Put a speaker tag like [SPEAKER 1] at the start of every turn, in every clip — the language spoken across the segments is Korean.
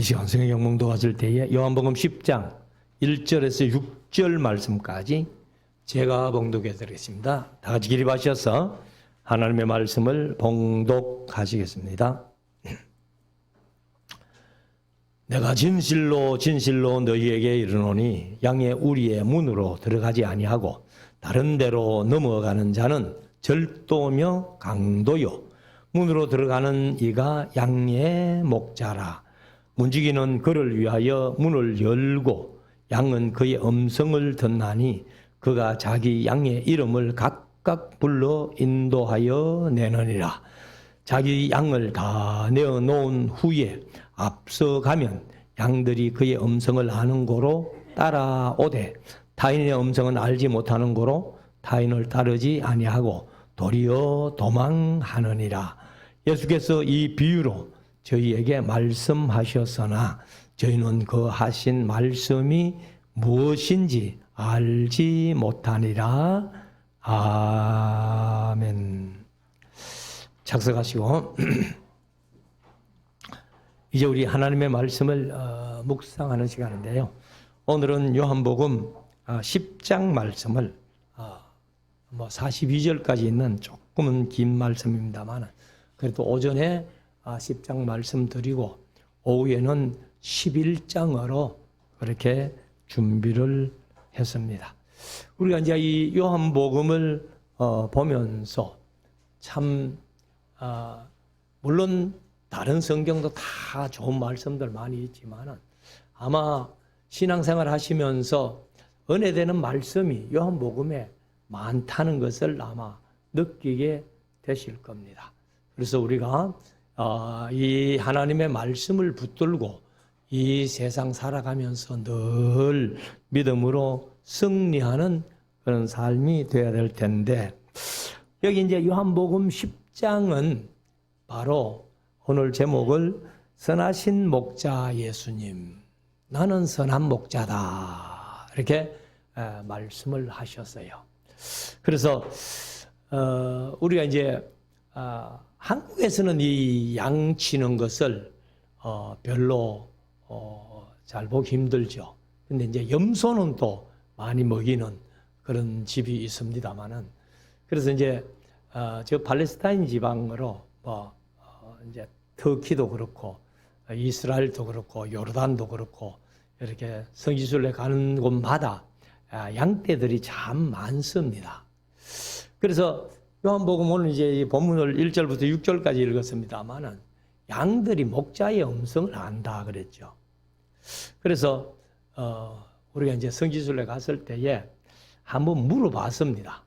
[SPEAKER 1] 시간 성경 경봉도 왔을 때에 요한복음 10장 1절에서 6절 말씀까지 제가 봉독해 드리겠습니다. 다 같이 기립하셔서 하나님의 말씀을 봉독하시겠습니다. 내가 진실로 진실로 너희에게 이르노니 양의 우리의 문으로 들어가지 아니하고 다른 데로 넘어가는 자는 절도며 강도요 문으로 들어가는 이가 양의 목자라. 문지기는 그를 위하여 문을 열고 양은 그의 음성을 듣나니 그가 자기 양의 이름을 각각 불러 인도하여 내느니라. 자기 양을 다 내어놓은 후에 앞서가면 양들이 그의 음성을 아는 고로 따라오되 타인의 음성은 알지 못하는 고로 타인을 따르지 아니하고 도리어 도망하느니라. 예수께서 이 비유로 저희에게 말씀하셨으나 저희는 그 하신 말씀이 무엇인지 알지 못하니라. 아멘. 착석하시고 이제 우리 하나님의 말씀을 묵상하는 시간인데요. 오늘은 요한복음 10장 말씀을 42절까지 있는 조금은 긴 말씀입니다만 그래도 오전에 10장 말씀 드리고 오후에는 11장으로 그렇게 준비를 했습니다. 우리가 이제 이 요한복음을 보면서 참 물론 다른 성경도 다 좋은 말씀들 많이 있지만 아마 신앙생활 하시면서 은혜되는 말씀이 요한복음에 많다는 것을 아마 느끼게 되실 겁니다. 그래서 우리가 이 하나님의 말씀을 붙들고 이 세상 살아가면서 늘 믿음으로 승리하는 그런 삶이 되어야 될 텐데 여기 이제 요한복음 10장은 바로 오늘 제목을 선하신 목자 예수님, 나는 선한 목자다 이렇게 말씀을 하셨어요. 그래서 우리가 이제 한국에서는 이 양 치는 것을 별로 잘 보기 힘들죠. 근데 이제 염소는 또 많이 먹이는 그런 집이 있습니다만은 그래서 이제 저 팔레스타인 지방으로 이제 터키도 그렇고 이스라엘도 그렇고 요르단도 그렇고 이렇게 성지순례 가는 곳마다 양떼들이 참 많습니다. 그래서 요한복음 오늘 이제 이 본문을 1절부터 6절까지 읽었습니다만은 양들이 목자의 음성을 안다 그랬죠. 그래서 우리가 이제 성지순례 갔을 때에 한번 물어봤습니다.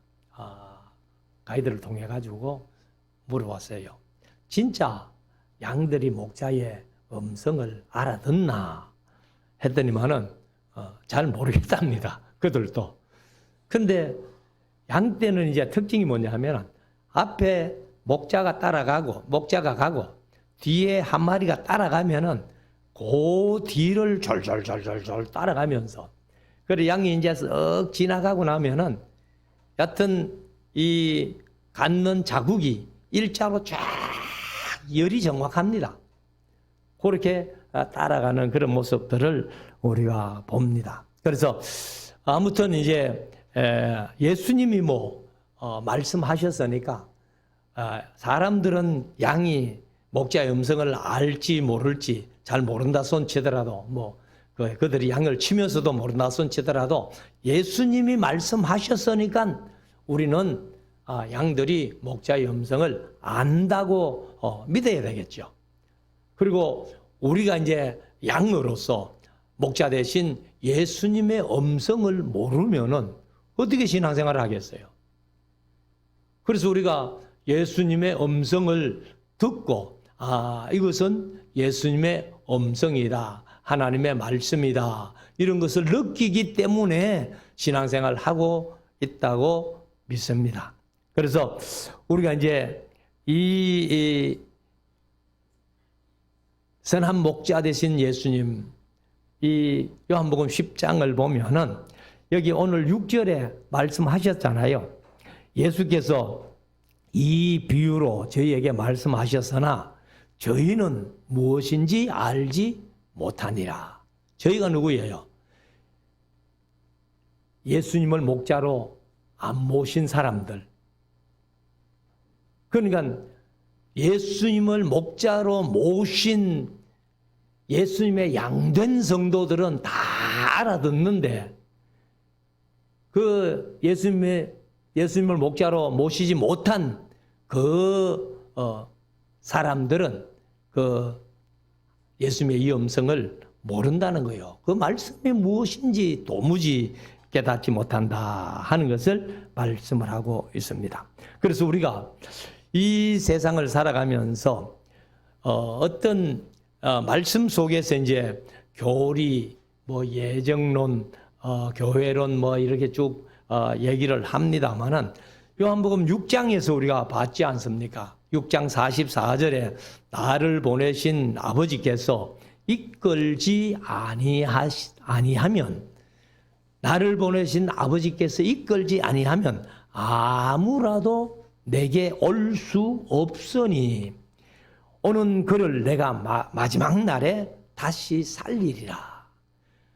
[SPEAKER 1] 가이드를 통해 가지고 물어봤어요. 진짜 양들이 목자의 음성을 알아듣나 했더니만은 잘 모르겠답니다. 그들도. 근데 양떼는 이제 특징이 뭐냐 하면 앞에 목자가 가고 뒤에 한 마리가 따라가면은 그 뒤를 졸졸졸졸 따라가면서 그래 양이 이제 쓱 지나가고 나면은 여튼 이 갖는 자국이 일자로 쫙 열이 정확합니다. 그렇게 따라가는 그런 모습들을 우리가 봅니다. 그래서 아무튼 이제 예수님이 말씀하셨으니까 사람들은 양이 목자의 음성을 알지 모를지 잘 모른다 손치더라도 그들이 양을 치면서도 모른다 손치더라도 예수님이 말씀하셨으니까 우리는 양들이 목자의 음성을 안다고 믿어야 되겠죠. 그리고 우리가 이제 양으로서 목자 대신 예수님의 음성을 모르면은 어떻게 신앙생활을 하겠어요? 그래서 우리가 예수님의 음성을 듣고 이것은 예수님의 음성이다. 하나님의 말씀이다. 이런 것을 느끼기 때문에 신앙생활을 하고 있다고 믿습니다. 그래서 우리가 이제 이 선한 목자 되신 예수님 이 요한복음 10장을 보면은 여기 오늘 6절에 말씀하셨잖아요. 예수께서 이 비유로 저희에게 말씀하셨으나 저희는 무엇인지 알지 못하니라. 저희가 누구예요? 예수님을 목자로 안 모신 사람들. 그러니까 예수님을 목자로 모신 예수님의 양된 성도들은 다 알아듣는데 그 예수님을 목자로 모시지 못한 그 사람들은 그 예수님의 이 음성을 모른다는 거예요. 그 말씀이 무엇인지 도무지 깨닫지 못한다 하는 것을 말씀을 하고 있습니다. 그래서 우리가 이 세상을 살아가면서 어떤 말씀 속에서 이제 교리, 뭐 예정론, 교회론 뭐 이렇게 쭉 얘기를 합니다만은 요한복음 6장에서 우리가 봤지 않습니까? 6장 44절에 나를 보내신 아버지께서 이끌지 아니하면 나를 보내신 아버지께서 이끌지 아니하면 아무라도 내게 올 수 없으니 오는 그를 내가 마지막 날에 다시 살리리라.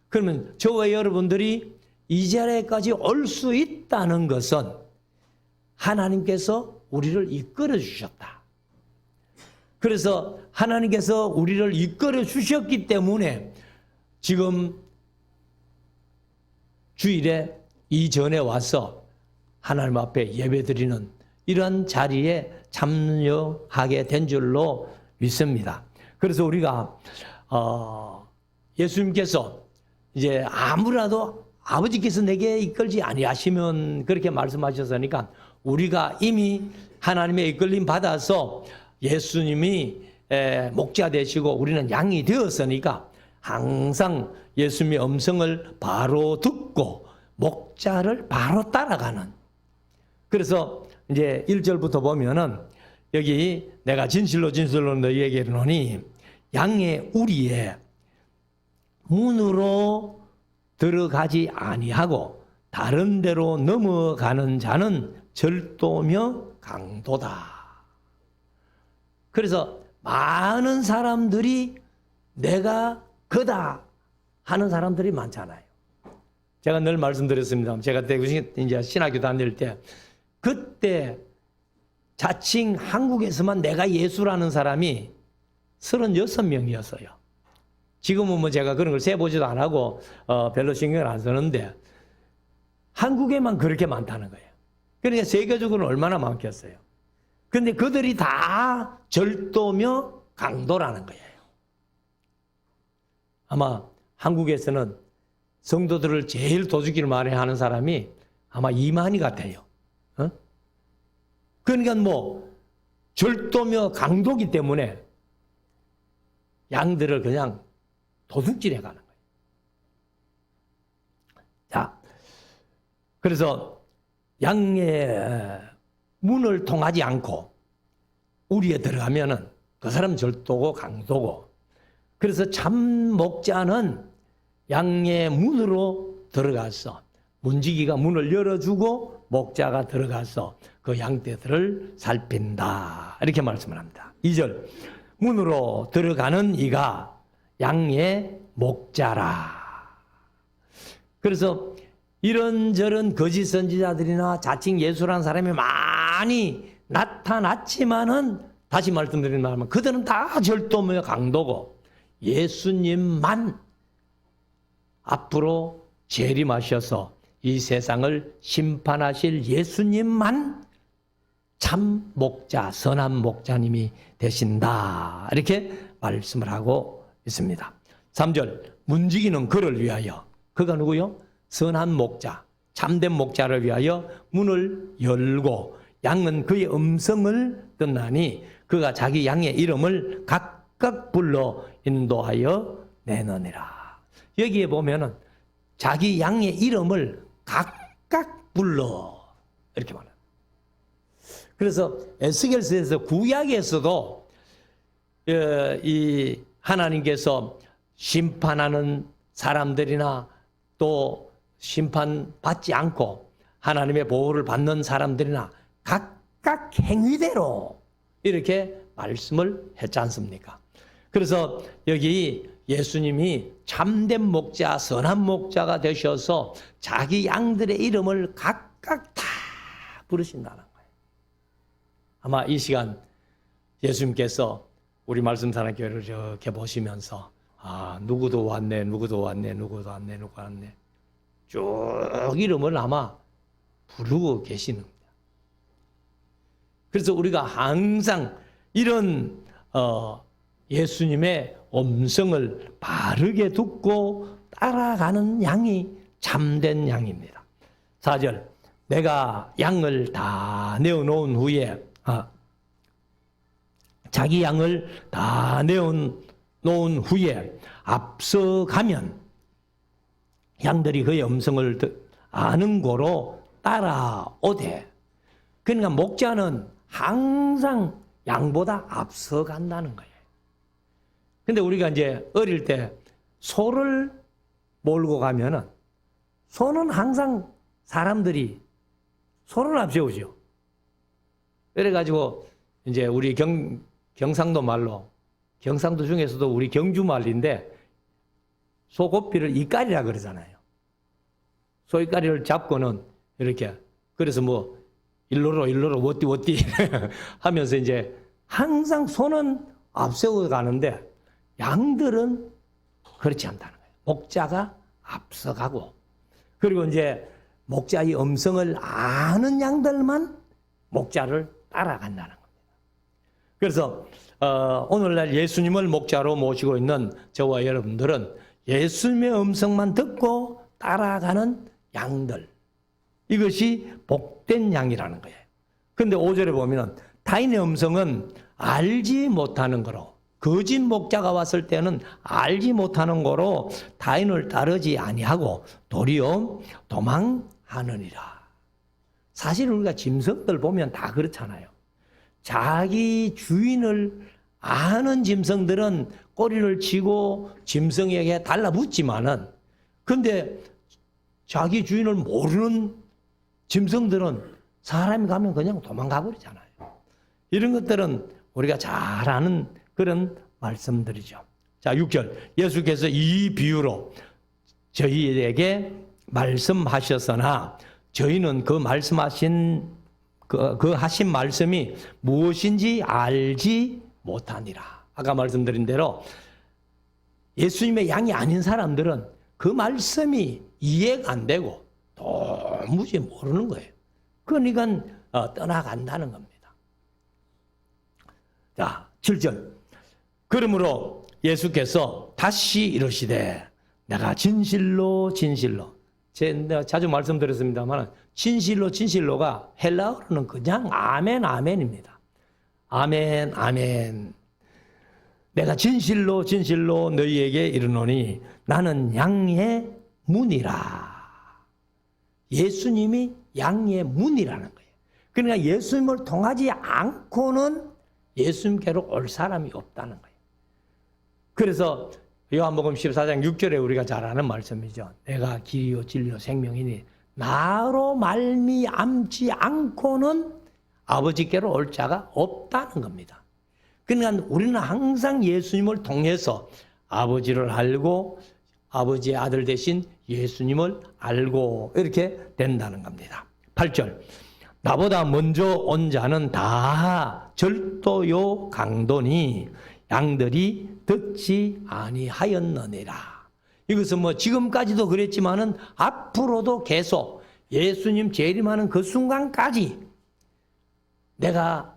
[SPEAKER 1] 그러면 저와 여러분들이 이 자리까지 올 수 있다는 것은 하나님께서 우리를 이끌어 주셨다. 그래서 하나님께서 우리를 이끌어 주셨기 때문에 지금 주일에 이전에 와서 하나님 앞에 예배드리는 이런 자리에 참여하게 된 줄로 믿습니다. 그래서 우리가 예수님께서 이제 아무라도 아버지께서 내게 이끌지 아니하시면 그렇게 말씀하셨으니까 우리가 이미 하나님의 이끌림 받아서 예수님이 목자 되시고 우리는 양이 되었으니까 항상 예수님의 음성을 바로 듣고 목자를 바로 따라가는. 그래서 이제 1절부터 보면은 여기 내가 진실로 너희에게 이르노니 양의 우리의 문으로 들어가지 아니하고 다른 데로 넘어가는 자는 절도며 강도다. 그래서 많은 사람들이 내가 그다 하는 사람들이 많잖아요. 제가 늘 말씀드렸습니다. 제가 이제 신학교 다닐 때 그때 자칭 한국에서만 내가 예수라는 사람이 36명이었어요. 지금은 뭐 제가 그런 걸 세보지도 안 하고 별로 신경을 안 쓰는데 한국에만 그렇게 많다는 거예요. 그러니까 세계적으로는 얼마나 많겠어요. 근데 그들이 다 절도며 강도라는 거예요. 아마 한국에서는 성도들을 제일 도둑질 많이 하는 사람이 아마 이만희 같아요. 그러니까 뭐 절도며 강도기 때문에 양들을 그냥 도둑질해 가는 거예요. 자, 그래서 양의 문을 통하지 않고 우리에 들어가면은 그 사람 절도고 강도고. 그래서 참 목자는 양의 문으로 들어가서 문지기가 문을 열어주고 목자가 들어가서 그 양떼들을 살핀다. 이렇게 말씀을 합니다. 2절 문으로 들어가는 이가 양의 목자라. 그래서 이런저런 거짓 선지자들이나 자칭 예수라는 사람이 많이 나타났지만은 다시 말씀드리면 그들은 다 절도며 강도고 예수님만 앞으로 재림하셔서 이 세상을 심판하실 예수님만 참 목자, 선한 목자님이 되신다. 이렇게 말씀을 하고 있습니다. 3절 문지기는 그를 위하여, 그가 누구요? 선한 목자, 참된 목자를 위하여 문을 열고 양은 그의 음성을 듣나니 그가 자기 양의 이름을 각각 불러 인도하여 내느니라. 여기에 보면은 자기 양의 이름을 각각 불러 이렇게 말해요. 그래서 에스겔서에서 구약에서도 이 하나님께서 심판하는 사람들이나 또 심판받지 않고 하나님의 보호를 받는 사람들이나 각각 행위대로 이렇게 말씀을 했지 않습니까? 그래서 여기 예수님이 참된 목자, 선한 목자가 되셔서 자기 양들의 이름을 각각 다 부르신다는 거예요. 아마 이 시간 예수님께서 우리 말씀사랑교회를 이렇게 보시면서 누구도 왔네, 누구도 왔네, 누구도 왔네, 누구 왔네. 쭉 이름을 아마 부르고 계시는 겁니다. 그래서 우리가 항상 이런 예수님의 음성을 바르게 듣고 따라가는 양이 참된 양입니다. 4절, 내가 양을 다 내어놓은 후에 자기 양을 다 내어놓은 후에 앞서가면 양들이 그의 음성을 아는 고로 따라오되. 그러니까 목자는 항상 양보다 앞서간다는 거예요. 근데 우리가 이제 어릴 때 소를 몰고 가면은 소는 항상 사람들이 소를 앞세우죠. 그래가지고 이제 우리 경상도 말로, 경상도 중에서도 우리 경주 말인데 소고피를 이까리라 그러잖아요. 소 이까리를 잡고는 이렇게, 그래서 뭐 일로로 워띠 하면서 이제 항상 소는 앞세워 가는데 양들은 그렇지 않다는 거예요. 목자가 앞서가고, 그리고 이제 목자의 음성을 아는 양들만 목자를 따라간다는 겁니다. 그래서 오늘날 예수님을 목자로 모시고 있는 저와 여러분들은 예수님의 음성만 듣고 따라가는 양들, 이것이 복된 양이라는 거예요. 그런데 5절에 보면 타인의 음성은 알지 못하는 거로, 거짓 목자가 왔을 때는 알지 못하는 거로 타인을 따르지 아니하고 도리어 도망하느니라. 사실 우리가 짐승들 보면 다 그렇잖아요. 자기 주인을 아는 짐승들은 꼬리를 치고 짐승에게 달라붙지만은, 근데 자기 주인을 모르는 짐승들은 사람이 가면 그냥 도망가 버리잖아요. 이런 것들은 우리가 잘 아는 그런 말씀들이죠. 자, 6절. 예수께서 이 비유로 저희에게 말씀하셨으나 저희는 그 말씀하신 그 하신 말씀이 무엇인지 알지 못하니라. 아까 말씀드린 대로 예수님의 양이 아닌 사람들은 그 말씀이 이해가 안 되고 도무지 모르는 거예요. 그러니까 떠나간다는 겁니다. 자, 7절. 그러므로 예수께서 다시 이르시되 내가 진실로 내가 자주 말씀드렸습니다만 진실로가 헬라어로는 그냥 아멘 아멘입니다. 아멘 아멘. 내가 진실로 너희에게 이르노니 나는 양의 문이라. 예수님이 양의 문이라는 거예요. 그러니까 예수님을 통하지 않고는 예수님께로 올 사람이 없다는 거예요. 그래서 요한복음 14장 6절에 우리가 잘 아는 말씀이죠. 내가 길이요 진리요 생명이니 나로 말미암지 않고는 아버지께로 올 자가 없다는 겁니다. 그러니까 우리는 항상 예수님을 통해서 아버지를 알고 아버지의 아들 되신 예수님을 알고 이렇게 된다는 겁니다. 8절. 나보다 먼저 온 자는 다 절도요 강도니 양들이 듣지 아니하였느니라. 이것은 뭐 지금까지도 그랬지만은 앞으로도 계속 예수님 재림하는 그 순간까지 내가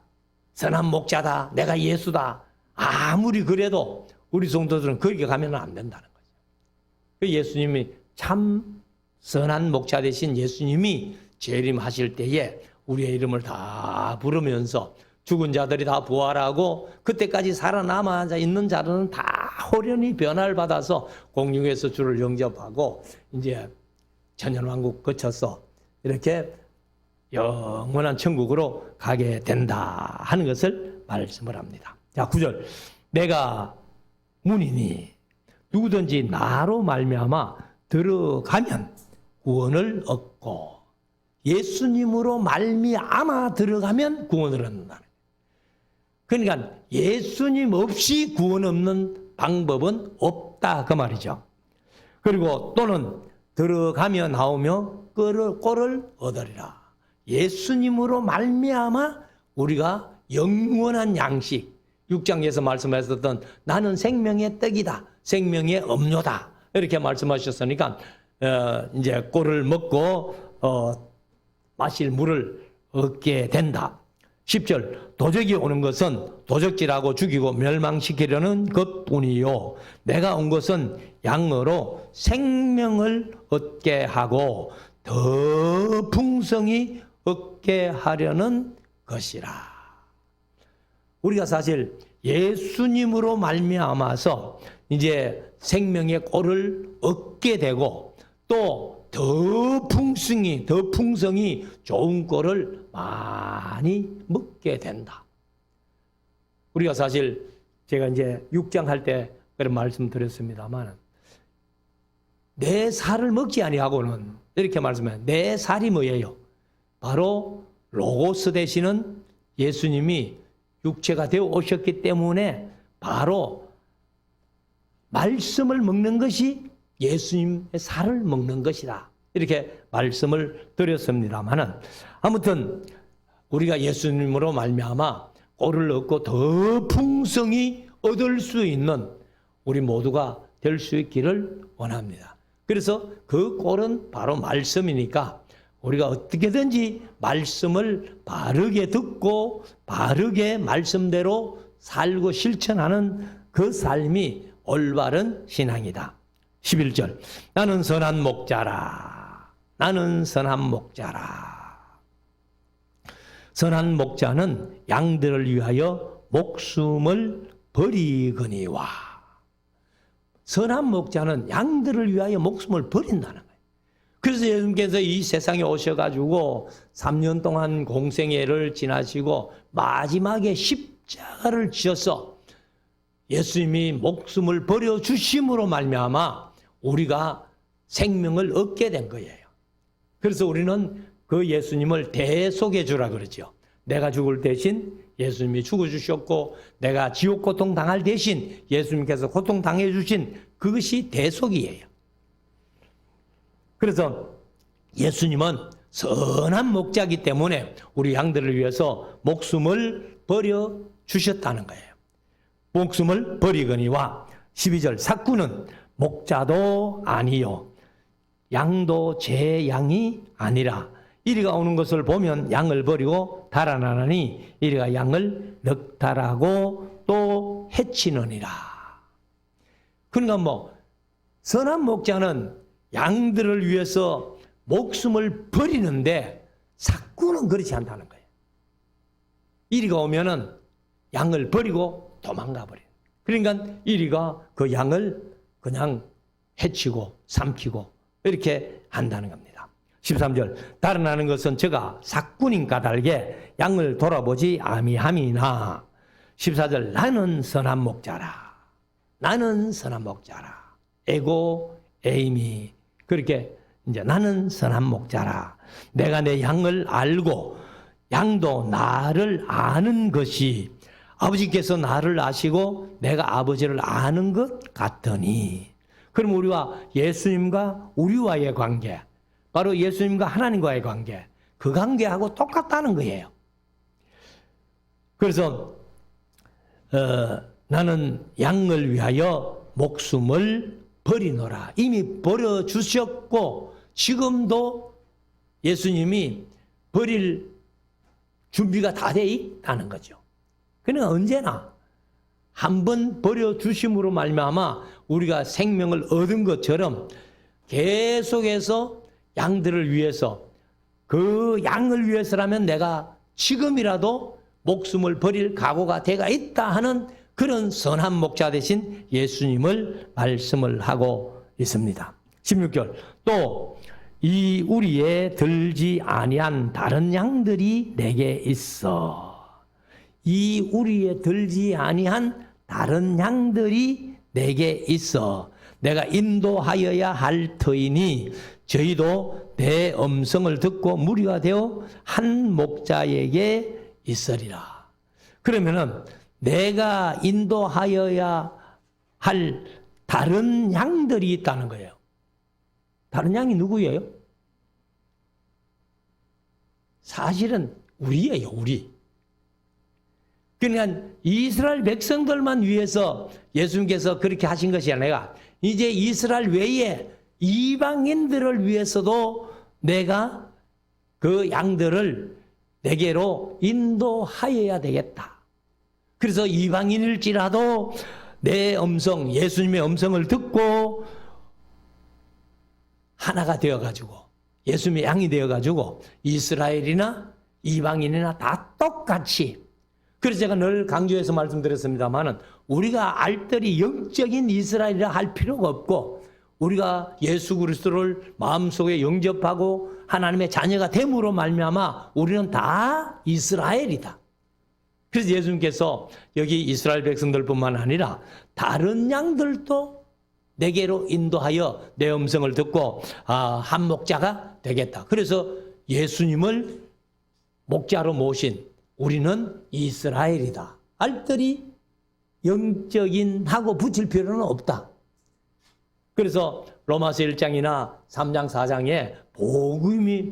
[SPEAKER 1] 선한 목자다, 내가 예수다, 아무리 그래도 우리 성도들은 거기 가면 안 된다는 거죠. 예수님이 참 선한 목자 되신 예수님이 재림하실 때에 우리의 이름을 다 부르면서 죽은 자들이 다 부활하고 그때까지 살아남아 있는 자들은 다 호련히 변화를 받아서 공중에서 주를 영접하고 이제 천년왕국 거쳐서 이렇게 영원한 천국으로 가게 된다 하는 것을 말씀을 합니다. 자, 9절. 내가 문이니 누구든지 나로 말미암아 들어가면 구원을 얻고 예수님으로 말미암아 들어가면 구원을 얻는다. 그러니까 예수님 없이 구원 없는 방법은 없다 그 말이죠. 그리고 또는 들어가며 나오며 꼴을 얻으리라. 예수님으로 말미암아 우리가 영원한 양식, 6장에서 말씀하셨던 나는 생명의 떡이다, 생명의 음료다 이렇게 말씀하셨으니까 이제 꼴을 먹고 마실 물을 얻게 된다. 10절 도적이 오는 것은 도적질하고 죽이고 멸망시키려는 것뿐이요 내가 온 것은 양으로 생명을 얻게 하고 더 풍성히 얻게 하려는 것이라. 우리가 사실 예수님으로 말미암아서 이제 생명의 꼴을 얻게 되고 또 더 풍성히 좋은 꼴을 많이 먹게 된다. 우리가 사실 제가 이제 6장 할 때 그런 말씀 드렸습니다만 내 살을 먹지 아니하고는 이렇게 말씀해요. 내 살이 뭐예요? 바로 로고스 되시는 예수님이 육체가 되어 오셨기 때문에 바로 말씀을 먹는 것이 예수님의 살을 먹는 것이다. 이렇게 말씀을 드렸습니다만은 아무튼 우리가 예수님으로 말미암아 꼴을 얻고 더 풍성히 얻을 수 있는 우리 모두가 될 수 있기를 원합니다. 그래서 그 꼴은 바로 말씀이니까 우리가 어떻게든지 말씀을 바르게 듣고 바르게 말씀대로 살고 실천하는 그 삶이 올바른 신앙이다. 11절 나는 선한 목자라. 나는 선한 목자라. 선한 목자는 양들을 위하여 목숨을 버리거니와. 선한 목자는 양들을 위하여 목숨을 버린다는 거예요. 그래서 예수님께서 이 세상에 오셔가지고 3년 동안 공생애를 지나시고 마지막에 십자가를 지어서 예수님이 목숨을 버려주심으로 말미암아 우리가 생명을 얻게 된 거예요. 그래서 우리는 그 예수님을 대속해 주라 그러죠. 내가 죽을 대신 예수님이 죽어주셨고 내가 지옥 고통 당할 대신 예수님께서 고통 당해 주신 그것이 대속이에요. 그래서 예수님은 선한 목자이기 때문에 우리 양들을 위해서 목숨을 버려주셨다는 거예요. 목숨을 버리거니와 12절 삭구는 목자도 아니요 양도 제 양이 아니라 이리가 오는 것을 보면 양을 버리고 달아나니 이리가 양을 넉달하고 또 해치느니라. 그러니까 뭐 선한 목자는 양들을 위해서 목숨을 버리는데 삭구는 그렇지 않다는 거예요. 이리가 오면은 양을 버리고 도망가 버려요. 그러니까 이리가 그 양을 그냥 해치고 삼키고 이렇게 한다는 겁니다. 13절 달아나는 것은 저가 삭군인 까닭에 양을 돌아보지 아미함이나 14절 나는 선한 목자라. 나는 선한 목자라. 에고 에이미 그렇게 이제 나는 선한 목자라. 내가 내 양을 알고 양도 나를 아는 것이 아버지께서 나를 아시고 내가 아버지를 아는 것 같더니 그럼 우리와 예수님과 우리와의 관계 바로 예수님과 하나님과의 관계 그 관계하고 똑같다는 거예요. 그래서 나는 양을 위하여 목숨을 버리노라. 이미 버려주셨고 지금도 예수님이 버릴 준비가 다 돼 있다는 거죠. 그러니까 언제나 한번 버려주심으로 말미암아 우리가 생명을 얻은 것처럼 계속해서 양들을 위해서 그 양을 위해서라면 내가 지금이라도 목숨을 버릴 각오가 돼가 있다 하는 그런 선한 목자 되신 예수님을 말씀을 하고 있습니다. 16절 또 이 우리에 들지 아니한 다른 양들이 내게 있어. 이 우리에 들지 아니한 다른 양들이 내게 있어. 내가 인도하여야 할 터이니 저희도 내 음성을 듣고 무리가 되어 한 목자에게 있으리라. 그러면은 내가 인도하여야 할 다른 양들이 있다는 거예요. 다른 양이 누구예요? 사실은 우리예요, 우리. 그러니까 이스라엘 백성들만 위해서 예수님께서 그렇게 하신 것이 아니라 이제 이스라엘 외에 이방인들을 위해서도 내가 그 양들을 내게로 인도하여야 되겠다. 그래서 이방인일지라도 내 음성, 예수님의 음성을 듣고 하나가 되어가지고 예수님의 양이 되어가지고 이스라엘이나 이방인이나 다 똑같이. 그래서 제가 늘 강조해서 말씀드렸습니다만은 우리가 알뜰히 영적인 이스라엘이라 할 필요가 없고 우리가 예수 그리스도를 마음속에 영접하고 하나님의 자녀가 됨으로 말미암아 우리는 다 이스라엘이다. 그래서 예수님께서 여기 이스라엘 백성들뿐만 아니라 다른 양들도 내게로 인도하여 내 음성을 듣고 한 목자가 되겠다. 그래서 예수님을 목자로 모신 우리는 이스라엘이다. 알뜰히 영적인 하고 붙일 필요는 없다. 그래서 로마서 1장이나 3장 4장에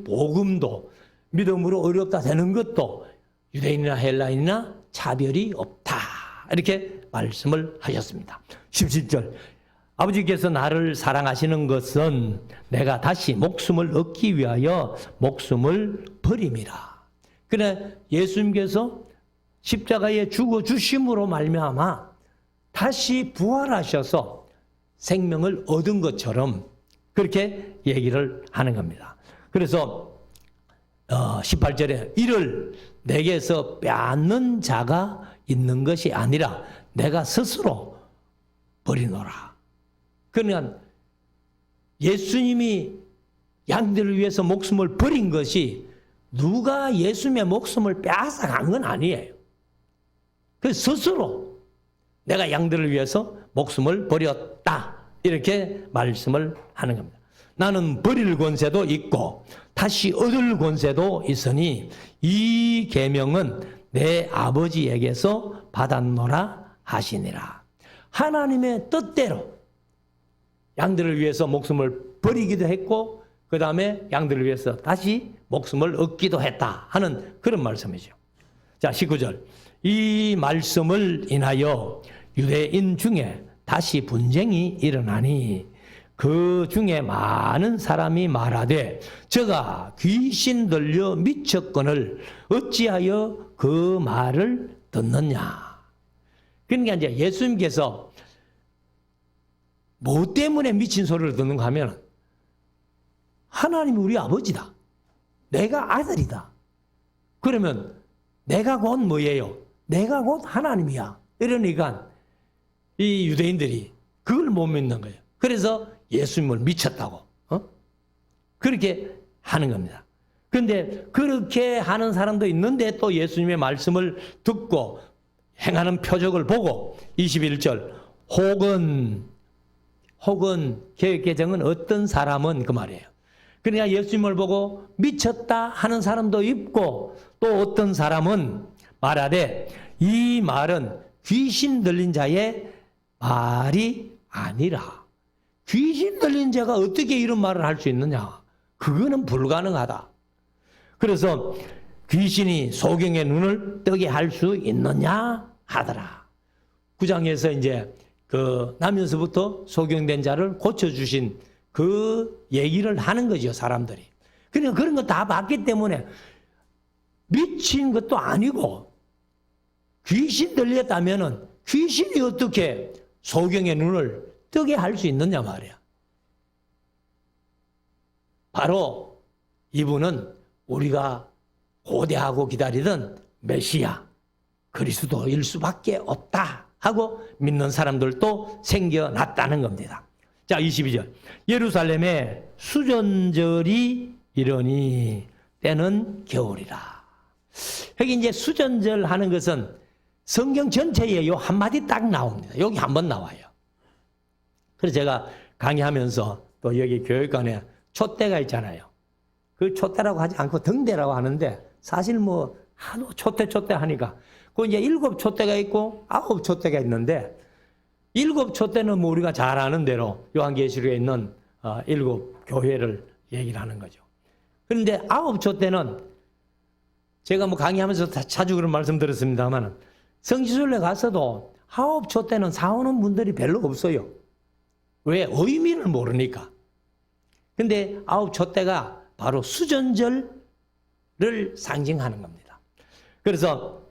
[SPEAKER 1] 복음도 믿음으로 어렵다 되는 것도 유대인이나 헬라인이나 차별이 없다. 이렇게 말씀을 하셨습니다. 17절 아버지께서 나를 사랑하시는 것은 내가 다시 목숨을 얻기 위하여 목숨을 버림이라. 그래 예수님께서 십자가에 죽어주심으로 말미암아 다시 부활하셔서 생명을 얻은 것처럼 그렇게 얘기를 하는 겁니다. 그래서 18절에 이를 내게서 빼앗는 자가 있는 것이 아니라 내가 스스로 버리노라. 그러니까 예수님이 양들을 위해서 목숨을 버린 것이 누가 예수님의 목숨을 빼앗아간 건 아니에요. 그 스스로 내가 양들을 위해서 목숨을 버렸다. 이렇게 말씀을 하는 겁니다. 나는 버릴 권세도 있고 다시 얻을 권세도 있으니 이 계명은 내 아버지에게서 받았노라 하시니라. 하나님의 뜻대로 양들을 위해서 목숨을 버리기도 했고 그 다음에 양들을 위해서 다시 목숨을 얻기도 했다 하는 그런 말씀이죠. 자, 19절 이 말씀을 인하여 유대인 중에 다시 분쟁이 일어나니 그 중에 많은 사람이 말하되 저가 귀신 들려 미쳤거늘 어찌하여 그 말을 듣느냐. 그러니까 이제 예수님께서 뭐 때문에 미친 소리를 듣는가 하면 하나님이 우리 아버지다. 내가 아들이다. 그러면 내가 곧 뭐예요? 내가 곧 하나님이야. 이러니까 이 유대인들이 그걸 못 믿는 거예요. 그래서 예수님을 미쳤다고 그렇게 하는 겁니다. 그런데 그렇게 하는 사람도 있는데 또 예수님의 말씀을 듣고 행하는 표적을 보고 21절 혹은 개혁개정은 어떤 사람은 그 말이에요. 그러니까 예수님을 보고 미쳤다 하는 사람도 있고 또 어떤 사람은 말하되 이 말은 귀신 들린 자의 말이 아니라. 귀신 들린 자가 어떻게 이런 말을 할 수 있느냐? 그거는 불가능하다. 그래서 귀신이 소경의 눈을 뜨게 할 수 있느냐 하더라. 9장에서 이제 그 나면서부터 소경된 자를 고쳐주신 그 얘기를 하는 거죠, 사람들이. 그러니까 그런 거 다 봤기 때문에 미친 것도 아니고 귀신 들렸다면은 귀신이 어떻게 소경의 눈을 뜨게 할 수 있느냐 말이야. 바로 이분은 우리가 고대하고 기다리던 메시아 그리스도일 수밖에 없다 하고 믿는 사람들도 생겨났다는 겁니다. 자, 22절 예루살렘에 수전절이 이르니 때는 겨울이라. 여기 이제 수전절 하는 것은 성경 전체에 요 한마디 딱 나옵니다. 여기 한번 나와요. 그래서 제가 강의하면서 또 여기 교육관에 촛대가 있잖아요. 그 촛대라고 하지 않고 등대라고 하는데 사실 뭐 하도 촛대 하니까 그 이제 7촛대가 있고 9촛대가 있는데 7촛대는 뭐 우리가 잘 아는 대로 요한계시록에 있는 7교회를 얘기를 하는 거죠. 그런데 9촛대는 제가 뭐 강의하면서 자주 그런 말씀 들었습니다만 성지순례 가서도 9촛대는 사오는 분들이 별로 없어요. 왜? 의미를 모르니까. 근데 9촛대가 바로 수전절을 상징하는 겁니다. 그래서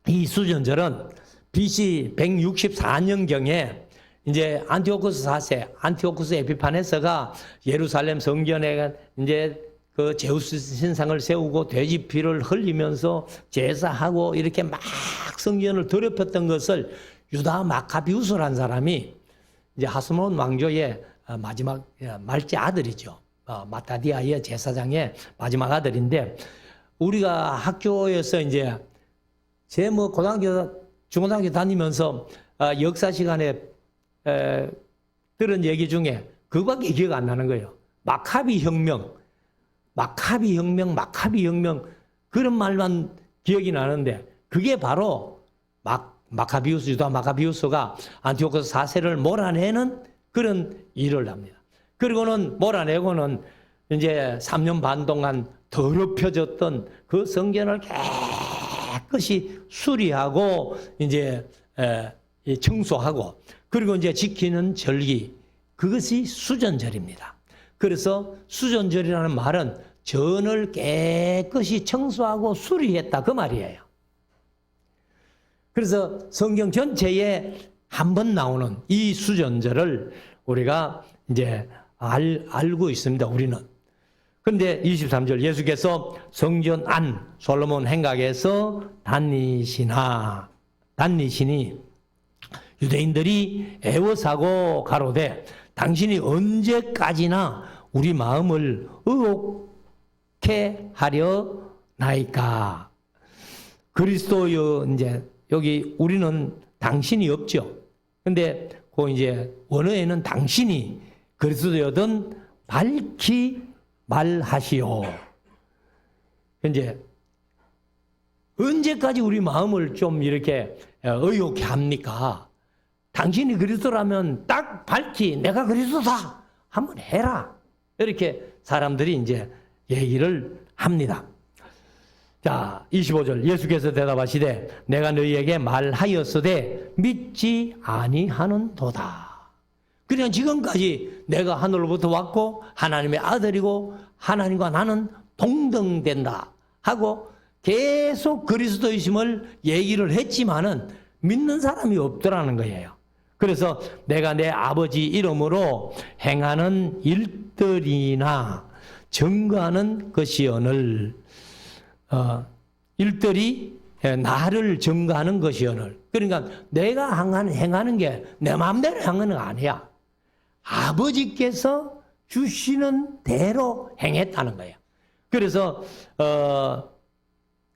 [SPEAKER 1] 이 수전절은 BC 164년경에 이제 안티오쿠스 4세, 안티오쿠스 에피파네스가 예루살렘 성전에 이제 그 제우스 신상을 세우고 돼지 피를 흘리면서 제사하고 이렇게 막 성전을 더럽혔던 것을 유다 마카비우스라는 사람이 이제 하스몬 왕조의 마지막 말째 아들이죠. 마타디아의 제사장의 마지막 아들인데 우리가 학교에서 이제 제 뭐 고등학교, 중고등학교 다니면서 역사 시간에 들은 얘기 중에 그거밖에 기억 안 나는 거예요. 마카비 혁명 그런 말만 기억이 나는데 그게 바로 마카비우스, 유다 마카비우스가 안티오코스 4세를 몰아내는 그런 일을 합니다. 그리고는 몰아내고는 이제 3년 반 동안 더럽혀졌던 그 성전을 깨끗이 수리하고 이제 청소하고 그리고 이제 지키는 절기 그것이 수전절입니다. 그래서 수전절이라는 말은 전을 깨끗이 청소하고 수리했다 그 말이에요. 그래서 성경 전체에 한 번 나오는 이 수전절을 우리가 이제 알고 있습니다. 우리는. 그런데 23절 예수께서 성전 안 솔로몬 행각에서 다니시니 유대인들이 애워사고 가로되 당신이 언제까지나 우리 마음을 의혹해 하려 나이까. 그리스도여 이제 여기 우리는 당신이 없죠. 근데 그 이제 원어에는 당신이 그리스도여든 밝히 말하시오. 이제 언제까지 우리 마음을 좀 이렇게 의혹해 합니까? 당신이 그리스도라면 딱 밝히 내가 그리스도다 한번 해라. 이렇게 사람들이 이제 얘기를 합니다. 자, 25절 예수께서 대답하시되 내가 너희에게 말하였으되 믿지 아니하는도다. 그냥 지금까지 내가 하늘로부터 왔고 하나님의 아들이고 하나님과 나는 동등된다 하고 계속 그리스도이심을 얘기를 했지만은 믿는 사람이 없더라는 거예요. 그래서 내가 내 아버지 이름으로 행하는 일들이나 증거하는 것이오늘 일들이 나를 증거하는 것이오늘. 그러니까 내가 행하는 게 내 마음대로 행하는 거 아니야. 아버지께서 주시는 대로 행했다는 거예요. 그래서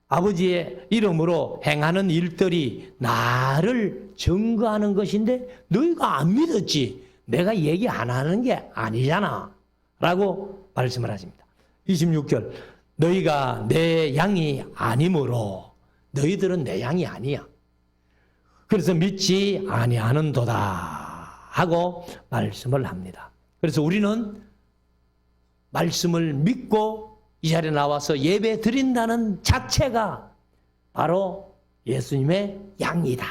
[SPEAKER 1] 아버지의 이름으로 행하는 일들이 나를 증거하는 것인데 너희가 안 믿었지. 내가 얘기 안 하는 게 아니잖아 라고 말씀을 하십니다. 26절 너희가 내 양이 아니므로 너희들은 내 양이 아니야. 그래서 믿지 아니하는도다 하고 말씀을 합니다. 그래서 우리는 말씀을 믿고 이 자리에 나와서 예배 드린다는 자체가 바로 예수님의 양이다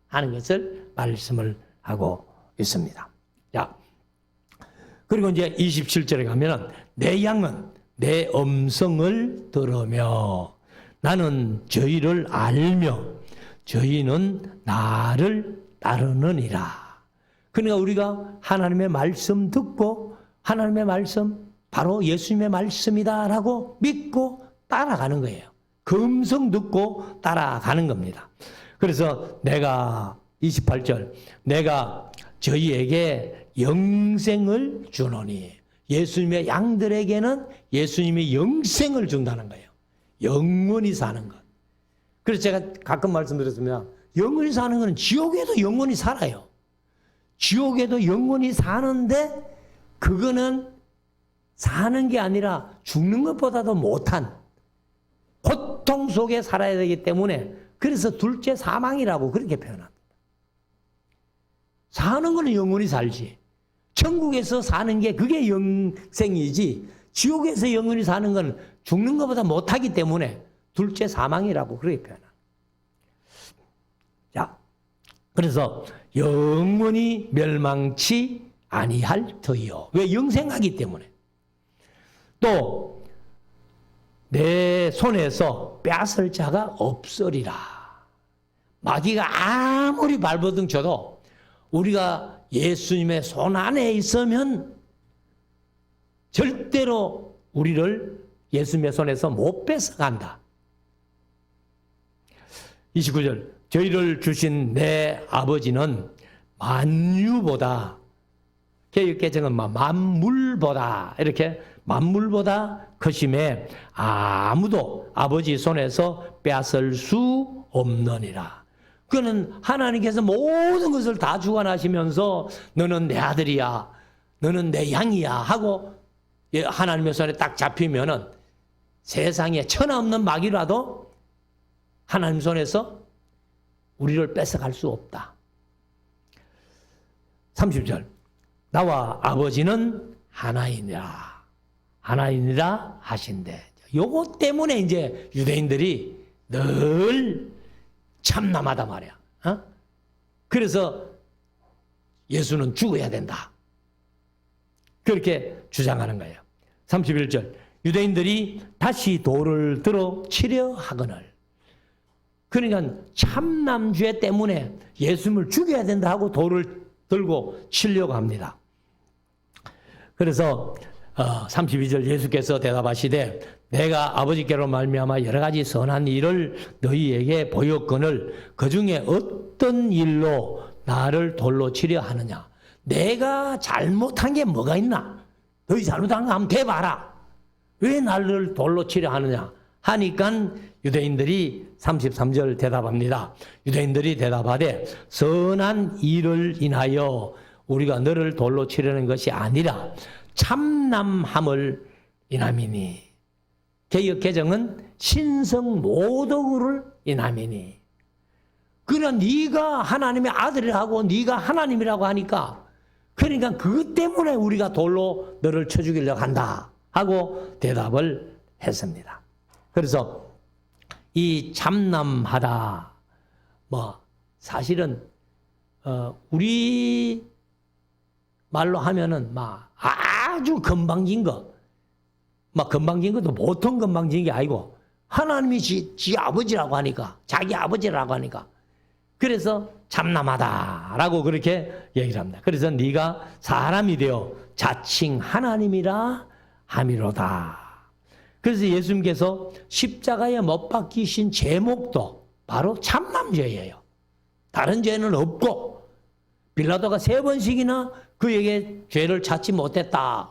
[SPEAKER 1] 하는 것을 말씀을 하고 있습니다. 자, 그리고 이제 27절에 가면은 내 양은 내 음성을 들으며 나는 저희를 알며 저희는 나를 따르느니라. 그러니까 우리가 하나님의 말씀 듣고 하나님의 말씀 바로 예수님의 말씀이다라고 믿고 따라가는 거예요. 그 음성 듣고 따라가는 겁니다. 그래서 내가 28절 내가 저희에게 영생을 주노니 예수님의 양들에게는 예수님이 영생을 준다는 거예요. 영원히 사는 것. 그래서 제가 가끔 말씀드렸습니다. 영원히 사는 것은 지옥에도 영원히 살아요. 지옥에도 영원히 사는데 그거는 사는 게 아니라 죽는 것보다도 못한 고통 속에 살아야 되기 때문에 그래서 둘째 사망이라고 그렇게 표현합니다. 사는 거는 영원히 살지. 천국에서 사는 게 그게 영생이지, 지옥에서 영원히 사는 건 죽는 것보다 못하기 때문에 둘째 사망이라고 그렇게 표현합니다. 자, 그래서 영원히 멸망치 아니할 터이요. 왜? 영생하기 때문에. 또 내 손에서 빼앗을 자가 없으리라. 마귀가 아무리 발버둥 쳐도 우리가 예수님의 손 안에 있으면 절대로 우리를 예수님의 손에서 못 뺏어간다. 29절, 저희를 주신 내 아버지는 만유보다, 개역개정은 만물보다, 이렇게 만물보다 크심에 아무도 아버지 손에서 빼앗을 수 없느니라. 그는 하나님께서 모든 것을 다 주관하시면서 너는 내 아들이야, 너는 내 양이야 하고 하나님의 손에 딱 잡히면은 세상에 천하 없는 마귀라도 하나님 손에서 우리를 뺏어갈 수 없다. 30절, 나와 아버지는 하나이니라. 하나이니라 하신대. 요거 때문에 이제 유대인들이 늘 참남하다 말이야. 그래서 예수는 죽어야 된다. 그렇게 주장하는 거예요. 31절, 유대인들이 다시 돌을 들어 치려 하거늘. 그러니까 참남죄 때문에 예수님을 죽여야 된다 하고 돌을 들고 치려고 합니다. 그래서 32절, 예수께서 대답하시되 내가 아버지께로 말미암아 여러 가지 선한 일을 너희에게 보였거늘 그중에 어떤 일로 나를 돌로 치려 하느냐. 내가 잘못한 게 뭐가 있나? 너희 잘못한 거 한번 대봐라. 왜 나를 돌로 치려 하느냐 하니까 유대인들이 33절 대답합니다. 유대인들이 대답하되 선한 일을 인하여 우리가 너를 돌로 치려는 것이 아니라 참남함을 인함이니. 개역 개정은 신성 모독을 인함이니. 그러나 네가 하나님의 아들이라고 네가 하나님이라고 하니까 그러니까 그것 때문에 우리가 돌로 너를 쳐 죽이려고 한다 하고 대답을 했습니다. 그래서 이 참남하다, 사실은 우리 말로 하면은 아주 건방진 거, 건방진 것도 보통 건방진 게 아니고 하나님이 지 아버지라고 하니까, 자기 아버지라고 하니까, 그래서 참남하다라고 그렇게 얘기를 합니다. 그래서 네가 사람이 되어 자칭 하나님이라 함이로다. 그래서 예수님께서 십자가에 못 박히신 제목도 바로 참남죄예요. 다른 죄는 없고 빌라도가 3번씩이나 그에게 죄를 찾지 못했다,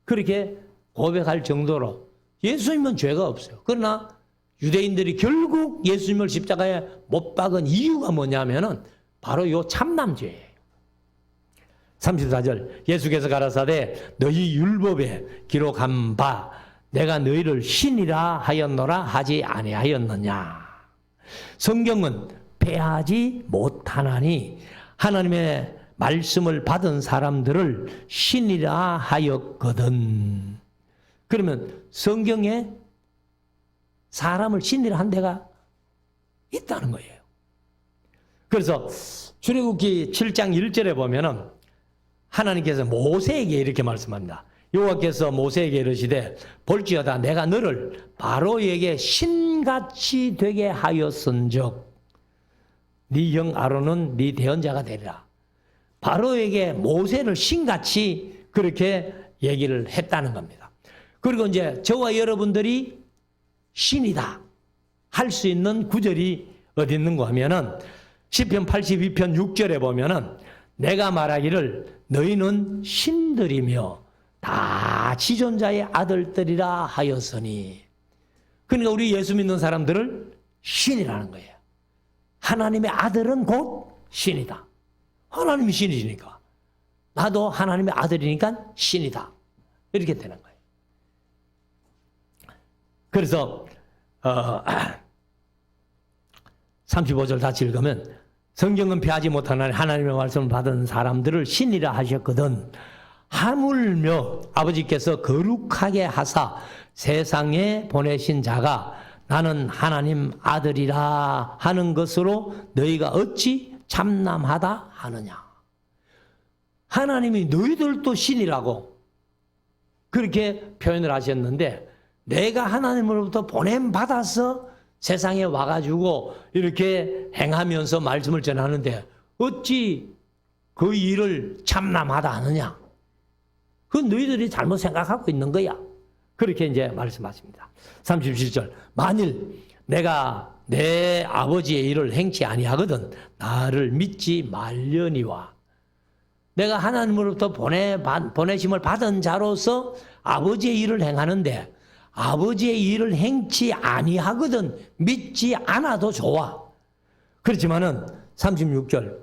[SPEAKER 1] 그렇게 고백할 정도로 예수님은 죄가 없어요. 그러나 유대인들이 결국 예수님을 십자가에 못 박은 이유가 뭐냐면은 바로 요 참남죄예요. 34절, 예수께서 가라사대 너희 율법에 기록한 바 내가 너희를 신이라 하였노라 하지 아니하였느냐. 성경은 패하지 못하나니 하나님의 말씀을 받은 사람들을 신이라 하였거든. 그러면 성경에 사람을 신이라 한 데가 있다는 거예요. 그래서 출애굽기 7장 1절에 보면은 하나님께서 모세에게 이렇게 말씀합니다. 여호와께서 모세에게 이르시되 볼지어다 내가 너를 바로에게 신같이 되게 하였은즉 네 형 아론은 네 대언자가 되리라. 바로에게 모세를 신같이 그렇게 얘기를 했다는 겁니다. 그리고 이제 저와 여러분들이 신이다 할 수 있는 구절이 어디 있는가 하면은 시편 82편 6절에 보면은 내가 말하기를 너희는 신들이며 다 지존자의 아들들이라 하였으니. 그러니까 우리 예수 믿는 사람들을 신이라는 거예요. 하나님의 아들은 곧 신이다. 하나님이 신이니까 나도 하나님의 아들이니까 신이다, 이렇게 되는 거예요. 그래서 35절 다시 읽으면 성경은 피하지 못하는 하나님의 말씀을 받은 사람들을 신이라 하셨거든 하물며 아버지께서 거룩하게 하사 세상에 보내신 자가 나는 하나님 아들이라 하는 것으로 너희가 어찌 참남하다 하느냐. 하나님이 너희들도 신이라고 그렇게 표현을 하셨는데 내가 하나님으로부터 보냄받아서 세상에 와가지고 이렇게 행하면서 말씀을 전하는데 어찌 그 일을 참남하다 하느냐. 그건 너희들이 잘못 생각하고 있는 거야. 그렇게 이제 말씀하십니다. 37절 만일 내가 내 아버지의 일을 행치 아니하거든 나를 믿지 말려니와 내가 하나님으로부터 보내심을 받은 자로서 아버지의 일을 행하는데 아버지의 일을 행치 아니하거든 믿지 않아도 좋아. 그렇지만은 36절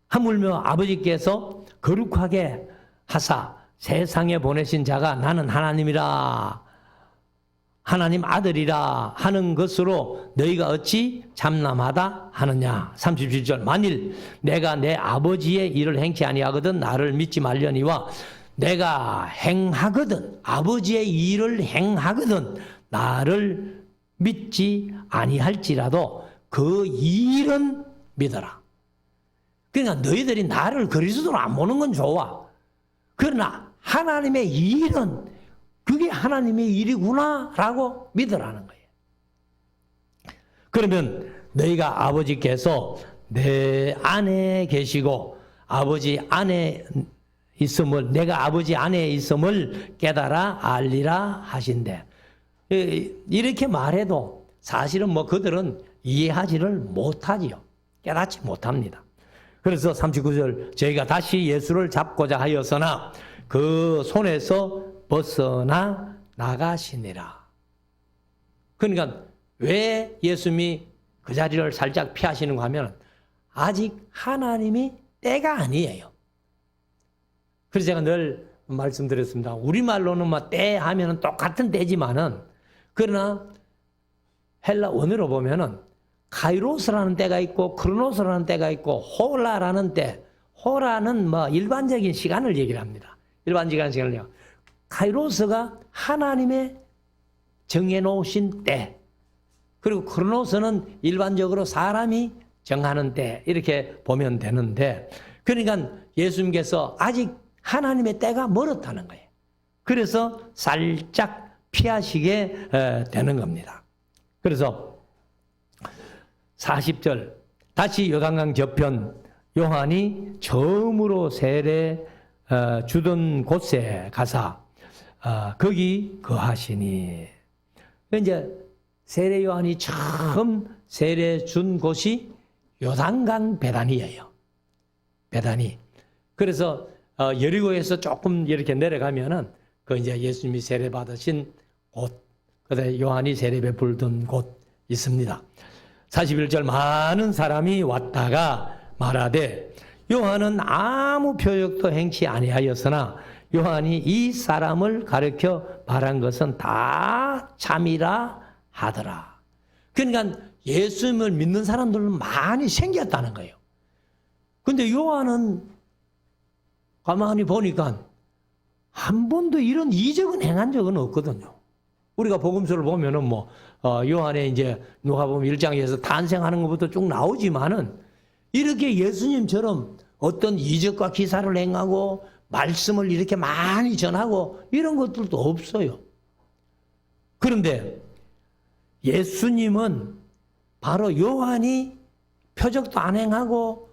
[SPEAKER 1] 하물며 아버지께서 거룩하게 하사 세상에 보내신 자가 나는 하나님이라 하나님 아들이라 하는 것으로 너희가 어찌 참남하다 하느냐. 37절 만일 내가 내 아버지의 일을 행치 아니하거든 나를 믿지 말려니와 내가 행하거든 아버지의 일을 행하거든 나를 믿지 아니할지라도 그 일은 믿어라. 그러니까 너희들이 나를 그리스도로 안 보는 건 좋아. 그러나 하나님의 일은 그게 하나님의 일이구나라고 믿으라는 거예요. 그러면 너희가 아버지께서 내 안에 계시고 아버지 안에 있음을 내가 아버지 안에 있음을 깨달아 알리라 하신대. 이렇게 말해도 사실은 뭐 그들은 이해하지를 못하지요. 깨닫지 못합니다. 그래서 39절 저희가 다시 예수를 잡고자 하였으나 그 손에서 벗어나 나가시니라. 그러니까 왜 예수님이 그 자리를 살짝 피하시는가 하면 아직 하나님이 때가 아니에요. 그래서 제가 늘 말씀드렸습니다. 우리말로는 뭐 때 하면은 똑같은 때지만은 그러나 헬라 원어로 보면은 카이로스라는 때가 있고 크로노스라는 때가 있고 호라라는 때, 호라는 뭐 일반적인 시간을 얘기를 합니다. 일반적인 시간을요. 카이로스가 하나님의 정해놓으신 때, 그리고 크로노스는 일반적으로 사람이 정하는 때 이렇게 보면 되는데 그러니까 예수님께서 아직 하나님의 때가 멀었다는 거예요. 그래서 살짝 피하시게 되는 겁니다. 그래서 40절 다시 요단강 저편 요한이 처음으로 세례 주던 곳에 가사 거기 거하시니. 이제 세례 요한이 처음 세례 준 곳이 요단강 베다니예요. 베다니. 그래서 여리고에서 조금 이렇게 내려가면은 그 이제 예수님이 세례 받으신 곳, 그다음에 요한이 세례 베풀던 곳 있습니다. 41절 많은 사람이 왔다가 말하되 요한은 아무 표적도 행치 아니하였으나 요한이 이 사람을 가르쳐 말한 것은 다 참이라 하더라. 그러니까 예수님을 믿는 사람들은 많이 생겼다는 거예요. 근데 요한은 가만히 보니까 한 번도 이런 이적은 행한 적은 없거든요. 우리가 복음서를 보면은 요한의 이제 누가복음 1장에서 탄생하는 것부터 쭉 나오지만은 이렇게 예수님처럼 어떤 이적과 기사를 행하고 말씀을 이렇게 많이 전하고 이런 것들도 없어요. 그런데 예수님은 바로 요한이 표적도 안 행하고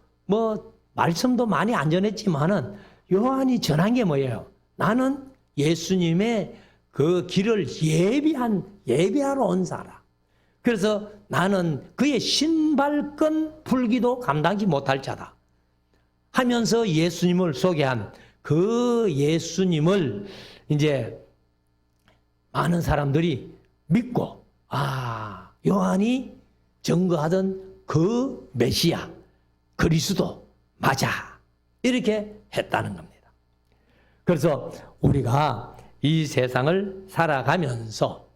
[SPEAKER 1] 말씀도 많이 안 전했지만은 요한이 전한 게 뭐예요? 나는 예수님의 그 길을 예비하러 온 사람. 그래서 나는 그의 신발끈 풀기도 감당하지 못할 자다 하면서 예수님을 소개한 그 예수님을 이제 많은 사람들이 믿고 요한이 증거하던 그 메시아 그리스도 맞아 이렇게 했다는 겁니다. 그래서 우리가 이 세상을 살아가면서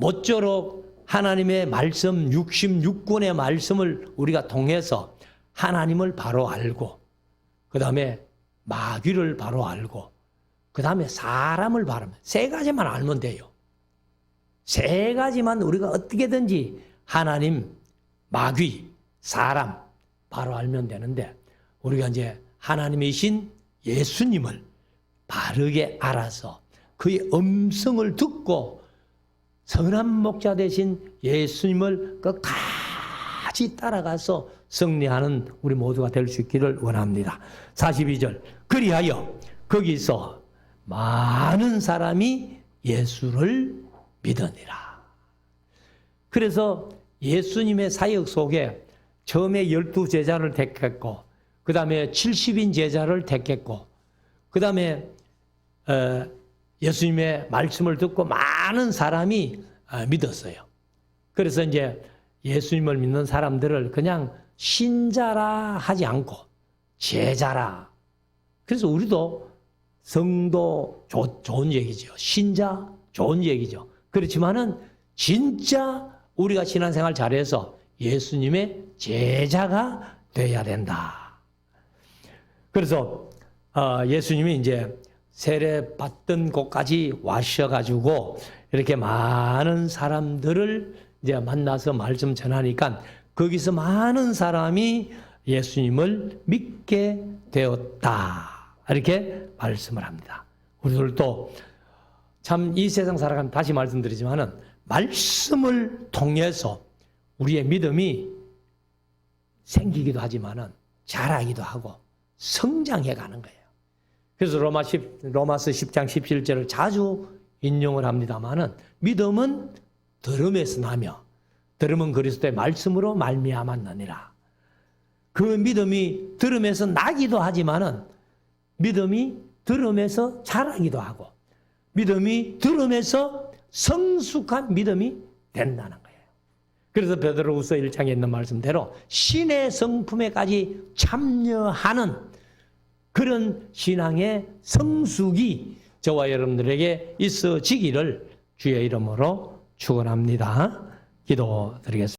[SPEAKER 1] 모쪼록 하나님의 말씀 66권의 말씀을 우리가 통해서 하나님을 바로 알고 그 다음에 마귀를 바로 알고 그 다음에 사람을 바로 세 가지만 알면 돼요. 세 가지만 우리가 어떻게든지 하나님, 마귀, 사람 바로 알면 되는데 우리가 이제 하나님이신 예수님을 바르게 알아서 그의 음성을 듣고 선한 목자 되신 예수님을 끝까지 따라가서 승리하는 우리 모두가 될 수 있기를 원합니다. 42절 그리하여 거기서 많은 사람이 예수를 믿으니라. 그래서 예수님의 사역 속에 처음에 12제자를 택했고 그 다음에 70인 제자를 택했고 그 다음에 예수님의 말씀을 듣고 많은 사람이 믿었어요. 그래서 이제 예수님을 믿는 사람들을 그냥 신자라 하지 않고 제자라. 그래서 우리도 성도 좋은 얘기죠. 신자 좋은 얘기죠. 그렇지만은 진짜 우리가 신앙생활 잘해서 예수님의 제자가 돼야 된다. 그래서 예수님이 이제 세례 받던 곳까지 와셔가지고 이렇게 많은 사람들을 이제 만나서 말씀 전하니까 거기서 많은 사람이 예수님을 믿게 되었다. 이렇게 말씀을 합니다. 우리들도 참 이 세상 살아가면 다시 말씀드리지만은 말씀을 통해서 우리의 믿음이 생기기도 하지만은 자라기도 하고 성장해 가는 거예요. 그래서 로마서 10장 17절을 자주 인용을 합니다만은 믿음은 들음에서 나며 들음은 그리스도의 말씀으로 말미암았느니라. 그 믿음이 들음에서 나기도 하지만은 믿음이 들음에서 자라기도 하고 믿음이 들음에서 성숙한 믿음이 된다는 거예요. 그래서 베드로후서 1장에 있는 말씀대로 신의 성품에까지 참여하는 그런 신앙의 성숙이 저와 여러분들에게 있어지기를 주의 이름으로 축원합니다. 기도드리겠습니다.